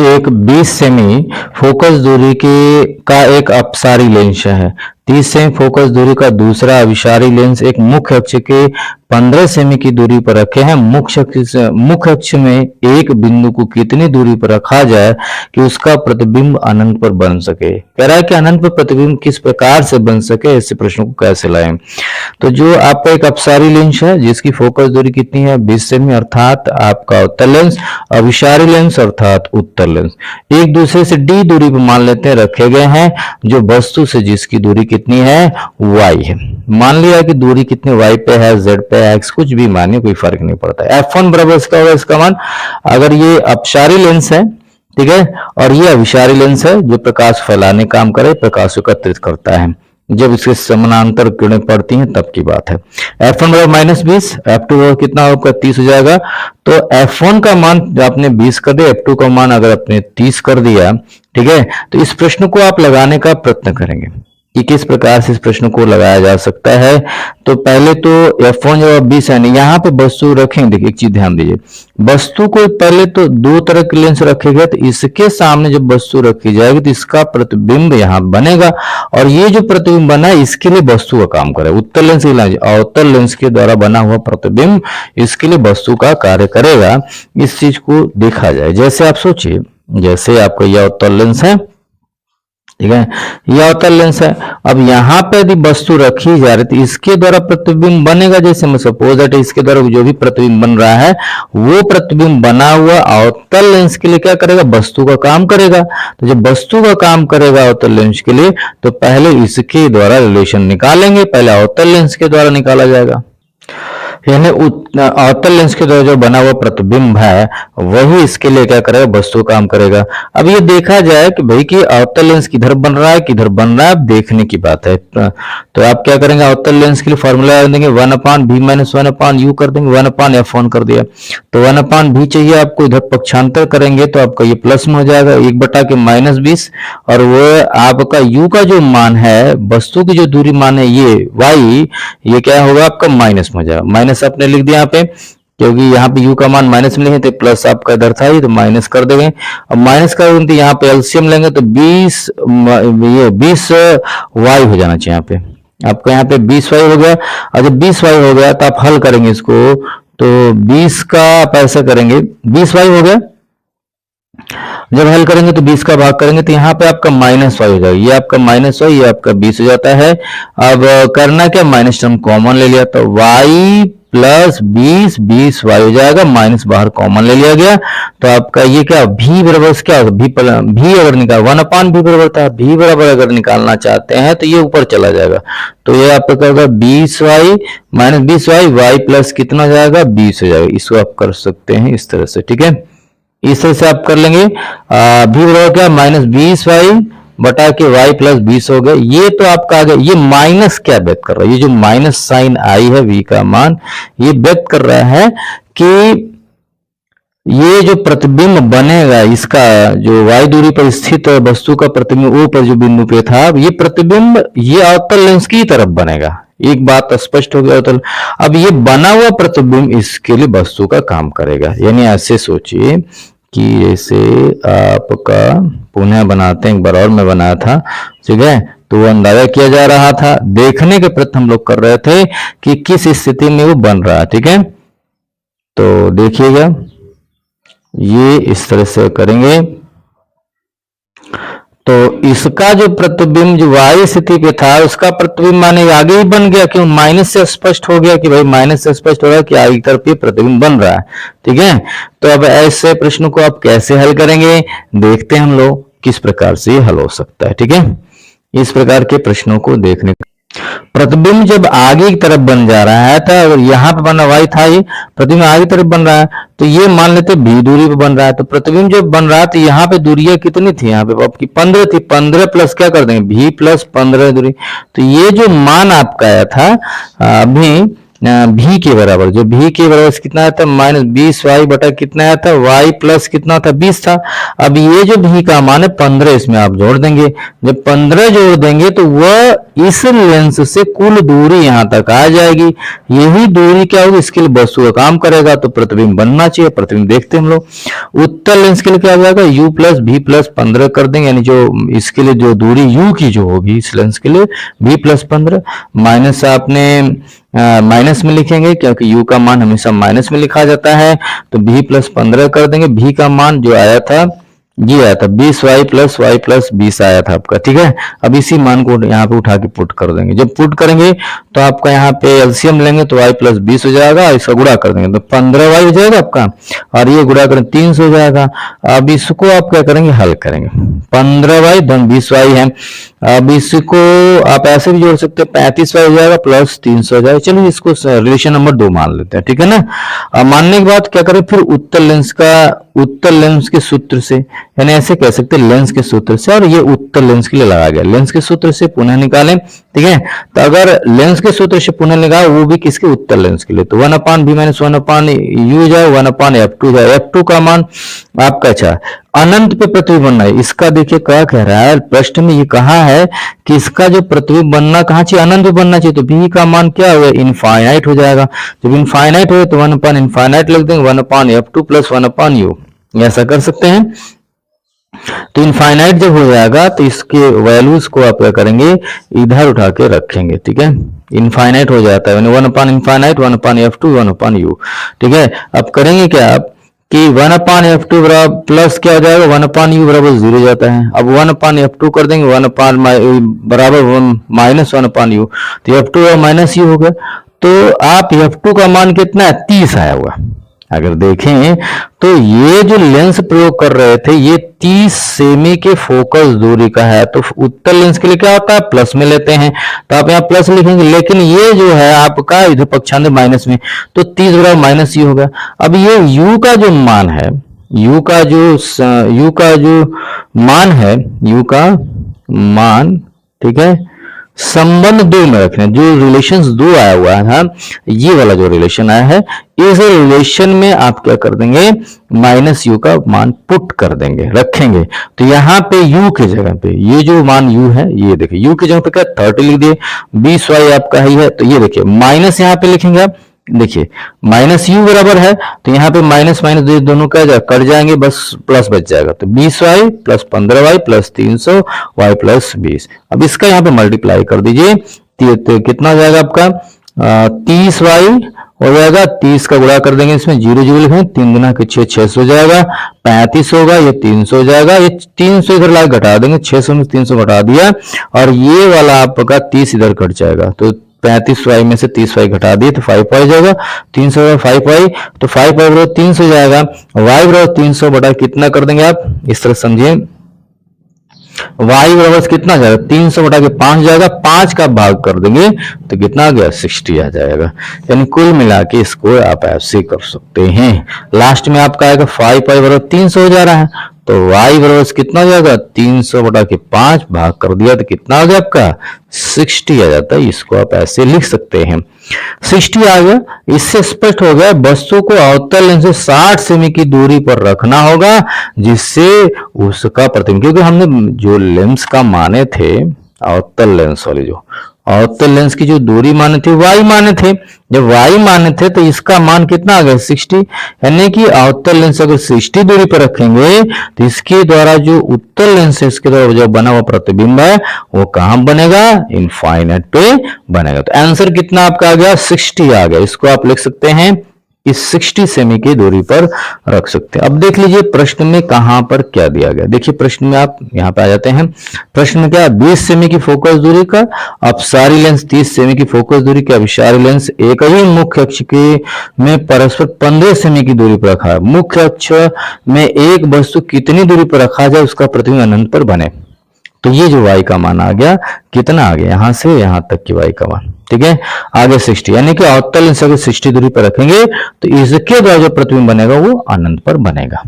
एक 20 semi focus दूरी के का एक अपसारी लेंस है। 30 सेमी फोकस दूरी का दूसरा अभिसारी लेंस एक मुख्य अक्ष के 15 सेमी की दूरी पर रखे हैं। मुख्य अक्ष में एक बिंदु को कितनी दूरी पर रखा जाए कि उसका प्रतिबिंब अनंत पर बन सके। कह रहा है कि अनंत पर प्रतिबिंब किस प्रकार से बन सके, ऐसे प्रश्नों को कैसे लाएं। तो जो आपका एक अपसारी लेंस है जिसकी फोकस दूरी कितनी है 20 सेमी अर्थात आपका उत्तल लेंस, अभिसारी लेंस अर्थात उत्तल लेंस एक दूसरे से d दूरी पर मान लेते हैं रखे गए हैं, जो वस्तु से जिसकी दूरी कितनी है y है। मान लिया कि दूरी कितनी y पे है, z पे है, x कुछ भी मानिए, कोई फर्क नहीं पड़ता। f1 बराबर इसका होगा, इसका मान अगर ये अपसारी लेंस है, ठीक है, और ये अभिसारी लेंस है जो प्रकाश फैलाने काम करे, प्रकाश एकत्रित करता है, जब इसके समानांतर किरणें पड़ती हैं तब की बात है। F1 बराबर -20, F2 कितना होगा 30 हो जाएगा। तो F1 का मान आपने 20 कर दिया, F2 का मान अगर आपने 30 कर दिया, ठीक है, तो इस प्रश्न को आप लगाने का प्रयत्न करेंगे कि किस प्रकार से इस प्रश्न को लगाया जा सकता है। तो पहले तो F1 जब 20 है, यहाँ पे वस्तु रखेंगे, देखिए एक चीज ध्यान दीजिए, वस्तु को पहले तो दो तरह के लेंस रखे गए, तो इसके सामने जब वस्तु रखी जाएगी तो इसका प्रतिबिंब यहाँ बनेगा, और ये जो प्रतिबिंब बना है इसके लिए वस्तु का काम करेगा। उत्तल लेंस अवतल लेंस के द्वारा बना हुआ प्रतिबिंब इसके लिए वस्तु का कार्य करेगा। इस चीज को देखा जाए, जैसे आप सोचिए, जैसे आपका यह अवतल लेंस है, ठीक है, यह अवतल लेंस है। अब यहाँ पे यदि वस्तु रखी जा रही तो इसके द्वारा प्रतिबिंब बनेगा। जैसे मैं सपोज दैट इसके द्वारा जो भी प्रतिबिंब बन रहा है वो प्रतिबिंब बना हुआ अवतल लेंस के लिए क्या करेगा, वस्तु का काम करेगा। तो जब वस्तु का काम करेगा अवतल लेंस के लिए, तो पहले इसके द्वारा रिलेशन निकालेंगे, पहले अवतल लेंस के द्वारा निकाला जाएगा, यानी अवतल लेंस के द्वारा जो बना हुआ प्रतिबिंब है वही इसके लिए क्या करेगा, वस्तु काम करेगा। अब ये देखा जाए कि भाई कि अवतल लेंस किधर बन रहा है, किधर बन रहा है, अब देखने की बात है। तो आप क्या करेंगे, अवतल लेंस के लिए फॉर्मूला देंगे 1/v-1/u कर देंगे, 1/f1 कर दिया, तो 1/v चाहिए आपको, इधर पक्षांतर करेंगे तो आपका ये प्लस में हो जाएगा 1/-20, और वो आपका u का जो मान है, वस्तु की जो दूरी मान है ये y, ये क्या होगा आपका माइनस में हो जाएगा। माइनस आपने लिख दिया यहाँ पे, क्योंकि यहाँ पे u का मान माइनस में लिखे थे, प्लस आपका इधर था ही तो माइनस कर देंगे। अब माइनस कर देंगे, यहाँ पे एलसीएम लेंगे तो 20 y हो जाना चाहिए। यहाँ पे आपका यहाँ पे 20y हो गया, और जब 20y हो गया तो आप हल करेंगे इसको, तो 20 का आप ऐसा करेंगे, 20y हो गया, जब हल करेंगे तो 20 का भाग करेंगे तो यहाँ पे आपका -y हो जाएगा, ये आपका -y, ये आपका 20 हो जाता है। अब करना क्या, माइनस टर्म कॉमन ले लिया, तो y प्लस 20y हो जाएगा, माइनस बाहर कॉमन ले लिया गया, तो आपका ये क्या v बराबर क्या होगा, v अगर निकाल 1/v बराबर था, v बराबर अगर निकालना चाहते हैं तो ये ऊपर चला जाएगा, तो ये आपका क्या होगा 20y -20y, y प्लस कितना हो जाएगा 20 हो जाएगा। इसको आप कर सकते हैं इस तरह से, ठीक है, इस तरह से आप कर लेंगे। v बराबर क्या -20y बटा के y प्लस 20 हो गया। ये तो आपका आ गया, ये माइनस क्या व्यक्त कर रहा है, ये जो माइनस साइन आई है v का मान, ये व्यक्त कर रहा है कि ये जो प्रतिबिंब बनेगा, इसका जो y दूरी पर स्थित वस्तु का प्रतिबिंब O पर जो बिंदु पे था, ये प्रतिबिंब ये अवतल लेंस की तरफ बनेगा। एक बात स्पष्ट हो गया अवतल। अब ये बना हुआ प्रतिबिंब इसके लिए वस्तु का काम करेगा, यानी ऐसे सोचिए कि जैसे आपका पुनः बनाते हैं, एक बार और मैं बनाया था, ठीक है, तो वो अंदाजा किया जा रहा था, देखने के प्रति हम लोग कर रहे थे कि किस स्थिति में वो बन रहा है, ठीक है। तो देखिएगा ये इस तरह से करेंगे, तो इसका जो प्रतिबिंब जो y स्थिति पे था उसका प्रतिबिंब माने आगे ही बन गया, क्यों, माइनस से स्पष्ट हो गया कि भाई माइनस से स्पष्ट हो रहा है कि आगे की तरफ ये प्रतिबिंब बन रहा है, ठीक है। तो अब ऐसे प्रश्नों को आप कैसे हल करेंगे, देखते हैं हम लोग किस प्रकार से हल हो सकता है, ठीक है। इस प्रकार के प्रश्नों को देखने, प्रतिबिंब जब आगे की तरफ बन जा रहा है, तो अगर यहाँ पे बना y था, ये प्रतिबिंब आगे तरफ बन रहा है, तो ये मान लेते v दूरी पे बन रहा है, तो प्रतिबिंब जब बन रहा है तो यहाँ पे दूरियां कितनी थी, यहाँ पे आपकी 15 थी, 15 प्लस क्या कर देंगे v प्लस 15 दूरी, तो ये जो मान आपका आया था अभी भी के बराबर, जो भी के बराबर कितना आया था -20y बटा कितना आया था y प्लस कितना था 20 था। अब ये जो भी का मान है 15 इसमें आप जोड़ देंगे, जब 15 जोड़ देंगे तो वह इस लेंस से कुल दूरी यहां तक आ जाएगी। यही दूरी क्या होगी, इसके लिए वस्तु का काम करेगा तो प्रतिबिंब बनना चाहिए। प्रतिबिंब देखते हैं हम लोग। उत्तल लेंस के लिए क्या हो जाएगा, u प्लस भी प्लस 15 कर देंगे, यानी जो इसके लिए जो दूरी u की जो होगी इस लेंस के लिए भी प्लस 15 माइनस आपने माइनस में लिखेंगे क्योंकि u का मान हमेशा माइनस में लिखा जाता है, तो भी प्लस 15 कर देंगे। भी का मान जो आया था ये आया था 20y प्लस 20 आया था आपका, ठीक है। अब इसी मान को यहाँ पे उठा के पुट कर देंगे। जब पुट करेंगे तो आपका यहाँ पे एलसीएम लेंगे तो y प्लस 20 हो जाएगा, इसका गुणा कर देंगे तो 15y हो जाएगा आपका, और ये गुणा करें 300 हो जाएगा। अब इसको आप क्या करेंगे, हल करेंगे। 15y धन 20y है। अब इसको आप ऐसे भी जोड़ सकते हैं, 35y हो जाएगा प्लस 300 हो जाएगा। चलिए इसको रिलेशन नंबर 2 मान लेते हैं, ठीक है ना। अब मानने के बाद क्या करें, फिर उत्तल लेंस के सूत्र से, यानी ऐसे कह सकते हैं लेंस के सूत्र से, और ये उत्तल लेंस के लिए लगाया गया। लेंस के सूत्र से पुनः निकालें, ठीक है। तो अगर लेंस के सूत्र से पुनः निकाले वो भी किसके, उत्तल लेंस के लिए, तो 1/v माइनस 1/u जाए, 1/f2 जाए। f2 का मान आपका अच्छा अनंत पे प्रतिबिंब बनना है। इसका देखिए क्या कह रहा है प्रश्न में, ये कहा है कि इसका जो प्रतिबिंब बनना कहाँ चाहिए, अनंत पे बनना चाहिए। तो v का मान क्या हुआ, इनफाइनाइट हो जाएगा। जब इनफाइनाइट हो तो 1/इनफाइनाइट लिख देंगे, 1/f2 प्लस 1/u, ऐसा कर सकते हैं। तो इनफाइनाइट जब हो जाएगा तो इसके वैल्यूज को आप क्या करेंगे, इधर उठा के रखेंगे, ठीक है। इनफाइनाइट हो जाता है, 1/इनफाइनाइट 1/f2 1/u, ठीक है। अब करेंगे क्या आप कि 1/f2 बराबर प्लस क्या हो जाएगा, 1/u बराबर 0 हो जाता है। अब 1/f2 कर देंगे, 1 बराबर माइनस 1/u, तो f2 और माइनस u हो गया। तो आप f2 का मान कितना है, 30 आया हुआ। अगर देखें तो ये जो लेंस प्रयोग कर रहे थे ये 30 सेमी के फोकस दूरी का है, तो उत्तल लेंस के लिए क्या होता है, प्लस में लेते हैं, तो आप यहाँ प्लस लिखेंगे। लेकिन ये जो है आपका इधर पक्षांतर माइनस में, तो 30 बराबर माइनस यू होगा। अब ये u का जो मान है, u का जो मान, ठीक है, संबंध 2 में रखना, जो रिलेशंस 2 आया हुआ है, ये वाला जो रिलेशन आया है, इस रिलेशन में आप क्या कर देंगे, माइनस यू का मान पुट कर देंगे, रखेंगे। तो यहाँ पे u की जगह पे ये जो मान u है, ये देखिए u की जगह पे क्या 30 लिख दिए, 20y आपका ही है, तो ये देखिए माइनस यहाँ पे लिखेंगे आप, देखिए माइनस यू बराबर है, तो यहाँ पे माइनस माइनस दोनों क्या जाएगा, कट जाएंगे, बस प्लस बच जाएगा। तो 20y plus 15y plus 300 y plus 20। अब इसका यहाँ पे मल्टीप्लाई कर दीजिए, तो कितना हो जाएगा आपका 30y हो जाएगा, 30 का गुणा कर देंगे, इसमें 0 0 लिखेंगे, 3 गुना के 6 600 हो जाएगा, 35 होगा, ये 300 हो जाएगा, ये 300 इधर ला घटा देंगे, 600 में 300 घटा दिया, और ये वाला आपका 30 इधर कट जाएगा, तो 35y में से 30y घटा दिए तो 5y हो जाएगा, 300 5y, तो 5y बराबर 300 हो जाएगा, y बराबर 300 बटा कितना कर देंगे आप, इस तरह समझिए, y बराबर कितना जाएगा, 300 बटा के 5 जाएगा, 5 का भाग कर देंगे तो कितना आ गया, 60 आ जाएगा। यानी कुल मिला के इसको आप ऐसे कर सकते हैं। लास्ट में आपका आएगा 5y बराबर 300 हो जा रहा है, तो y बराबर कितना हो जाएगा, 300 बटा के 5 भाग कर दिया तो कितना आ गया आपका, 60 आ जाता है। इसको आप ऐसे लिख सकते हैं, 60 आ गया। इससे स्पष्ट हो गया वस्तु को अवतल लेंस से 60 सेमी की दूरी पर रखना होगा, जिससे उसका प्रतिबिंब, क्योंकि हमने जो लेंस का माने थे, अवतल लेंस वाले जो अवतल लेंस की जो दूरी माने थे y माने थे, जब y माने थे तो इसका मान कितना आ गया, 60। यानी कि अवतल लेंस अगर 60 दूरी पर रखेंगे तो इसके द्वारा जो उत्तल लेंस है, इसके द्वारा जो बना हुआ प्रतिबिंब है वो कहां बनेगा, इनफाइनाइट पे बनेगा। तो आंसर कितना आपका आ गया, 60 आ गया। इसको आप लिख सकते हैं इस 60 सेमी की दूरी पर रख सकते हैं। अब देख लीजिए प्रश्न में कहां पर क्या दिया गया। देखिए प्रश्न में आप यहां पे आ जाते हैं। प्रश्न में क्या, 20 सेमी की फोकस दूरी का अपसारी लेंस 30 सेमी की फोकस दूरी के अभिसारी लेंस एक ही मुख्य अक्ष के में परस्पर 15 सेमी की दूरी पर रखा है। मुख्य अक्ष में एक वस्तु कितनी दूरी पर रखा जाए उसका प्रतिबिंब अनंत पर बने। तो ये जो y का मान आ गया, कितना आ गया, यहां से यहां तक की y का मान, ठीक है, आगे 60, यानी कि अवतल लेंस अगर 60 दूरी पर रखेंगे तो इसके द्वारा जो प्रतिबिंब बनेगा वो अनंत पर बनेगा।